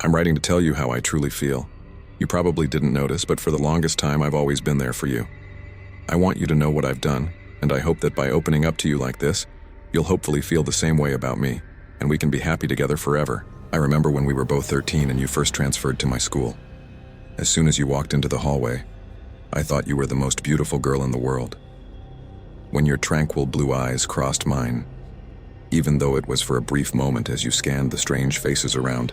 I'm writing to tell you how I truly feel. You probably didn't notice, but for the longest time I've always been there for you. I want you to know what I've done, and I hope that by opening up to you like this, you'll hopefully feel the same way about me, and we can be happy together forever. I remember when we were both 13 and you first transferred to my school. As soon as you walked into the hallway, I thought you were the most beautiful girl in the world. When your tranquil blue eyes crossed mine, even though it was for a brief moment as you scanned the strange faces around,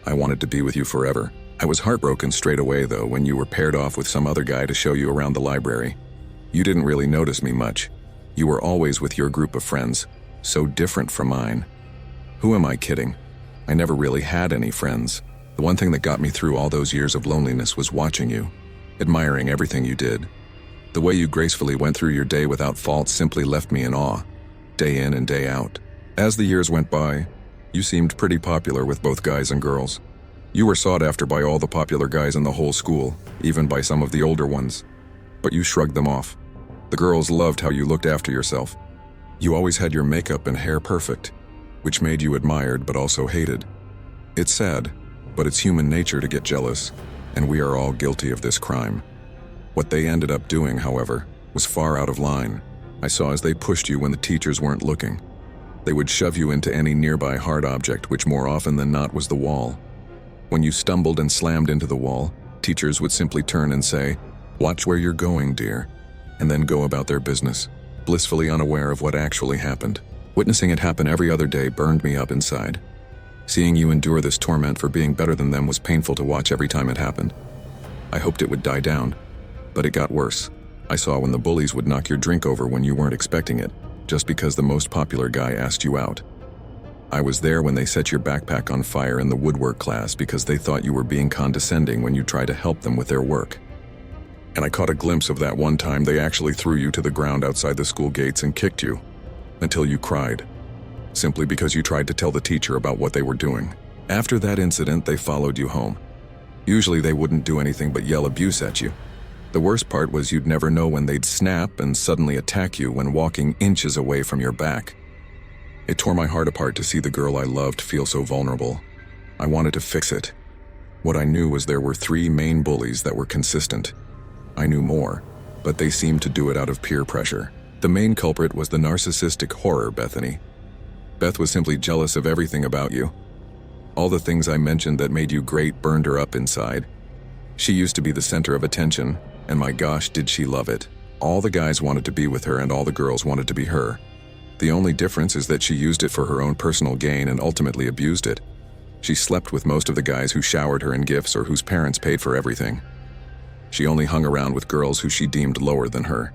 I wanted to be with you forever. I was heartbroken straight away, though, when you were paired off with some other guy to show you around the library. You didn't really notice me much. You were always with your group of friends, so different from mine. Who am I kidding? I never really had any friends. The one thing that got me through all those years of loneliness was watching you, admiring everything you did. The way you gracefully went through your day without fault simply left me in awe, day in and day out. As the years went by, you seemed pretty popular with both guys and girls. You were sought after by all the popular guys in the whole school, even by some of the older ones. But you shrugged them off. The girls loved how you looked after yourself. You always had your makeup and hair perfect, which made you admired but also hated. It's sad, but it's human nature to get jealous, and we are all guilty of this crime. What they ended up doing, however, was far out of line. I saw as they pushed you when the teachers weren't looking. They would shove you into any nearby hard object, which more often than not was the wall. When you stumbled and slammed into the wall, teachers would simply turn and say, "Watch where you're going, dear," and then go about their business, blissfully unaware of what actually happened. Witnessing it happen every other day burned me up inside. Seeing you endure this torment for being better than them was painful to watch every time it happened. I hoped it would die down, but it got worse. I saw when the bullies would knock your drink over when you weren't expecting it, just because the most popular guy asked you out. I was there when they set your backpack on fire in the woodwork class because they thought you were being condescending when you tried to help them with their work. And I caught a glimpse of that one time they actually threw you to the ground outside the school gates and kicked you, until you cried, simply because you tried to tell the teacher about what they were doing. After that incident, they followed you home. Usually they wouldn't do anything but yell abuse at you. The worst part was you'd never know when they'd snap and suddenly attack you when walking inches away from your back. It tore my heart apart to see the girl I loved feel so vulnerable. I wanted to fix it. What I knew was there were 3 main bullies that were consistent. I knew more, but they seemed to do it out of peer pressure. The main culprit was the narcissistic horror Bethany. Beth was simply jealous of everything about you. All the things I mentioned that made you great burned her up inside. She used to be the center of attention, and my gosh, did she love it. All the guys wanted to be with her and all the girls wanted to be her. The only difference is that she used it for her own personal gain and ultimately abused it. She slept with most of the guys who showered her in gifts or whose parents paid for everything. She only hung around with girls who she deemed lower than her,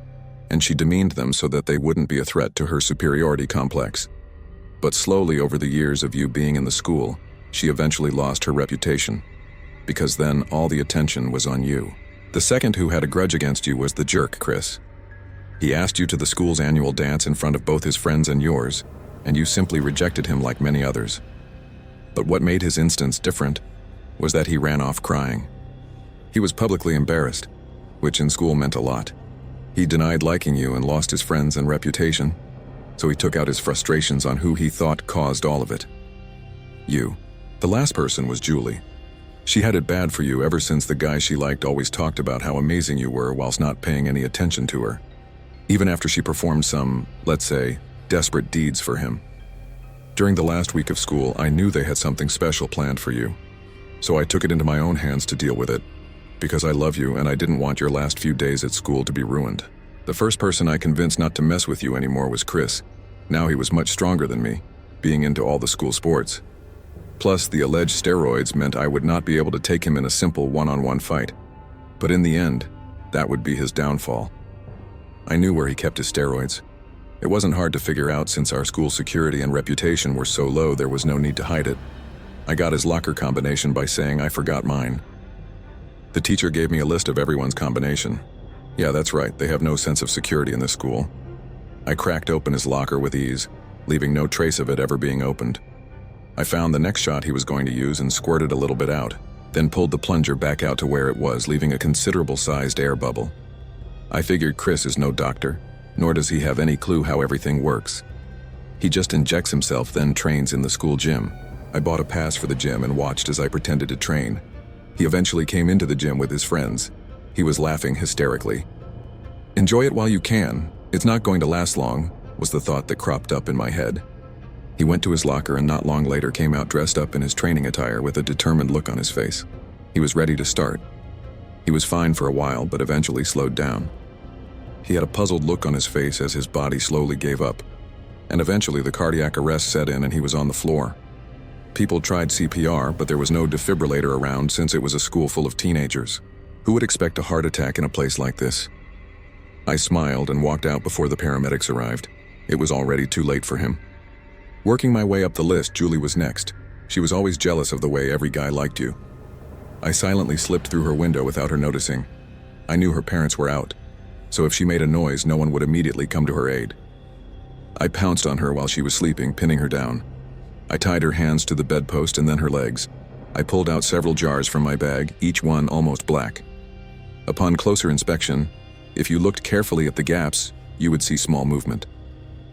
and she demeaned them so that they wouldn't be a threat to her superiority complex. But slowly over the years of you being in the school, she eventually lost her reputation, because then all the attention was on you. The second who had a grudge against you was the jerk, Chris. He asked you to the school's annual dance in front of both his friends and yours, and you simply rejected him like many others. But what made his instance different was that he ran off crying. He was publicly embarrassed, which in school meant a lot. He denied liking you and lost his friends and reputation, so he took out his frustrations on who he thought caused all of it. You. The last person was Julie. She had it bad for you ever since the guy she liked always talked about how amazing you were whilst not paying any attention to her, even after she performed some, let's say, desperate deeds for him. During the last week of school, I knew they had something special planned for you, so I took it into my own hands to deal with it, because I love you and I didn't want your last few days at school to be ruined. The first person I convinced not to mess with you anymore was Chris. Now he was much stronger than me, being into all the school sports. Plus, the alleged steroids meant I would not be able to take him in a simple one-on-one fight. But in the end, that would be his downfall. I knew where he kept his steroids. It wasn't hard to figure out since our school security and reputation were so low there was no need to hide it. I got his locker combination by saying I forgot mine. The teacher gave me a list of everyone's combination. Yeah, that's right, they have no sense of security in this school. I cracked open his locker with ease, leaving no trace of it ever being opened. I found the next shot he was going to use and squirted a little bit out, then pulled the plunger back out to where it was, leaving a considerable-sized air bubble. I figured Chris is no doctor, nor does he have any clue how everything works. He just injects himself, then trains in the school gym. I bought a pass for the gym and watched as I pretended to train. He eventually came into the gym with his friends. He was laughing hysterically. "Enjoy it while you can. It's not going to last long," was the thought that cropped up in my head. He went to his locker and not long later came out dressed up in his training attire with a determined look on his face. He was ready to start. He was fine for a while, but eventually slowed down. He had a puzzled look on his face as his body slowly gave up. And eventually the cardiac arrest set in and he was on the floor. People tried CPR, but there was no defibrillator around since it was a school full of teenagers. Who would expect a heart attack in a place like this? I smiled and walked out before the paramedics arrived. It was already too late for him. Working my way up the list, Julie was next. She was always jealous of the way every guy liked you. I silently slipped through her window without her noticing. I knew her parents were out, so if she made a noise, no one would immediately come to her aid. I pounced on her while she was sleeping, pinning her down. I tied her hands to the bedpost and then her legs. I pulled out several jars from my bag, each one almost black. Upon closer inspection, if you looked carefully at the gaps, you would see small movement.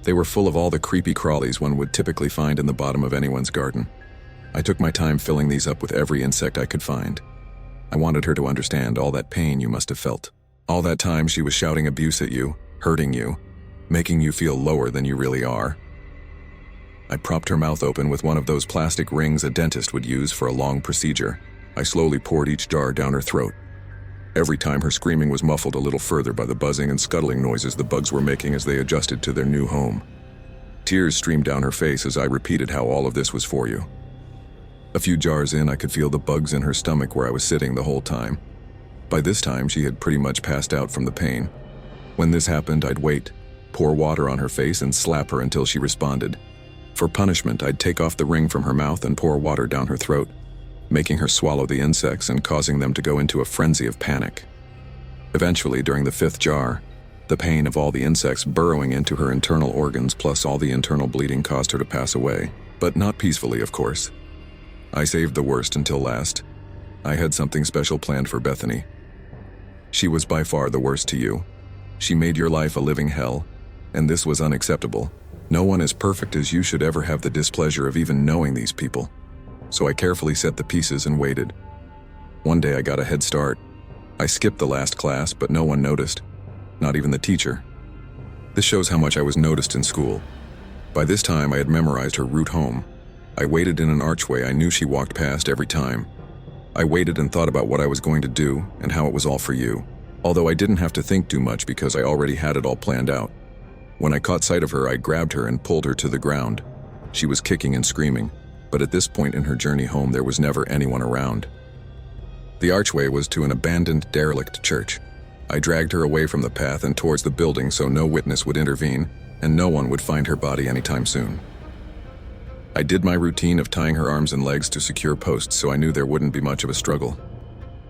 They were full of all the creepy crawlies one would typically find in the bottom of anyone's garden. I took my time filling these up with every insect I could find. I wanted her to understand all that pain you must have felt. All that time she was shouting abuse at you, hurting you, making you feel lower than you really are. I propped her mouth open with one of those plastic rings a dentist would use for a long procedure. I slowly poured each jar down her throat. Every time her screaming was muffled a little further by the buzzing and scuttling noises the bugs were making as they adjusted to their new home. Tears streamed down her face as I repeated how all of this was for you. A few jars in, I could feel the bugs in her stomach where I was sitting the whole time. By this time, she had pretty much passed out from the pain. When this happened, I'd wait, pour water on her face and slap her until she responded. For punishment, I'd take off the ring from her mouth and pour water down her throat, making her swallow the insects and causing them to go into a frenzy of panic. Eventually, during the 5th jar, the pain of all the insects burrowing into her internal organs plus all the internal bleeding caused her to pass away, but not peacefully, of course. I saved the worst until last. I had something special planned for Bethany. She was by far the worst to you. She made your life a living hell, and this was unacceptable. No one as perfect as you should ever have the displeasure of even knowing these people. So I carefully set the pieces and waited. One day I got a head start. I skipped the last class, but no one noticed. Not even the teacher. This shows how much I was noticed in school. By this time I had memorized her route home. I waited in an archway I knew she walked past every time. I waited and thought about what I was going to do and how it was all for you. Although I didn't have to think too much because I already had it all planned out. When I caught sight of her, I grabbed her and pulled her to the ground. She was kicking and screaming. But at this point in her journey home, there was never anyone around. The archway was to an abandoned, derelict church. I dragged her away from the path and towards the building so no witness would intervene, and no one would find her body anytime soon. I did my routine of tying her arms and legs to secure posts so I knew there wouldn't be much of a struggle.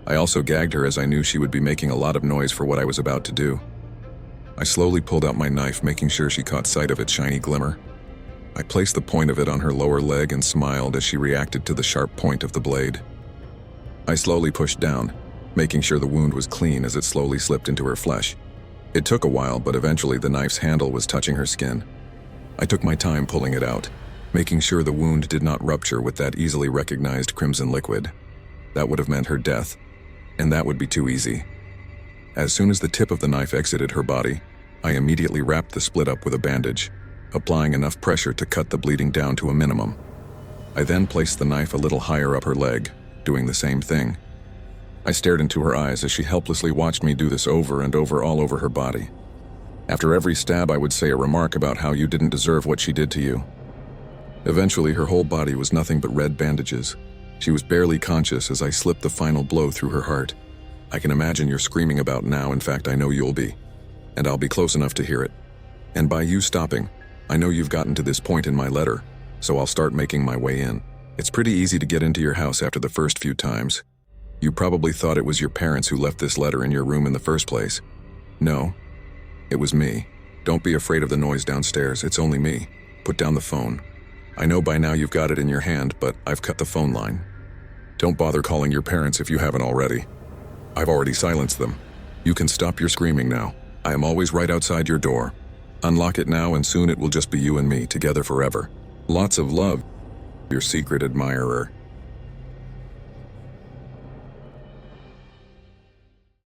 I also gagged her as I knew she would be making a lot of noise for what I was about to do. I slowly pulled out my knife, making sure she caught sight of its shiny glimmer. I placed the point of it on her lower leg and smiled as she reacted to the sharp point of the blade. I slowly pushed down, making sure the wound was clean as it slowly slipped into her flesh. It took a while, but eventually the knife's handle was touching her skin. I took my time pulling it out, making sure the wound did not rupture with that easily recognized crimson liquid. That would have meant her death, and that would be too easy. As soon as the tip of the knife exited her body, I immediately wrapped the split up with a bandage, applying enough pressure to cut the bleeding down to a minimum. I then placed the knife a little higher up her leg, doing the same thing. I stared into her eyes as she helplessly watched me do this over and over all over her body. After every stab, I would say a remark about how you didn't deserve what she did to you. Eventually, her whole body was nothing but red bandages. She was barely conscious as I slipped the final blow through her heart. I can imagine you're screaming about now. In fact, I know you'll be. And I'll be close enough to hear it. And by you stopping, I know you've gotten to this point in my letter, so I'll start making my way in. It's pretty easy to get into your house after the first few times. You probably thought it was your parents who left this letter in your room in the first place. No, it was me. Don't be afraid of the noise downstairs, it's only me. Put down the phone. I know by now you've got it in your hand, but I've cut the phone line. Don't bother calling your parents if you haven't already. I've already silenced them. You can stop your screaming now. I am always right outside your door. Unlock it now and soon it will just be you and me, together forever. Lots of love. your secret admirer.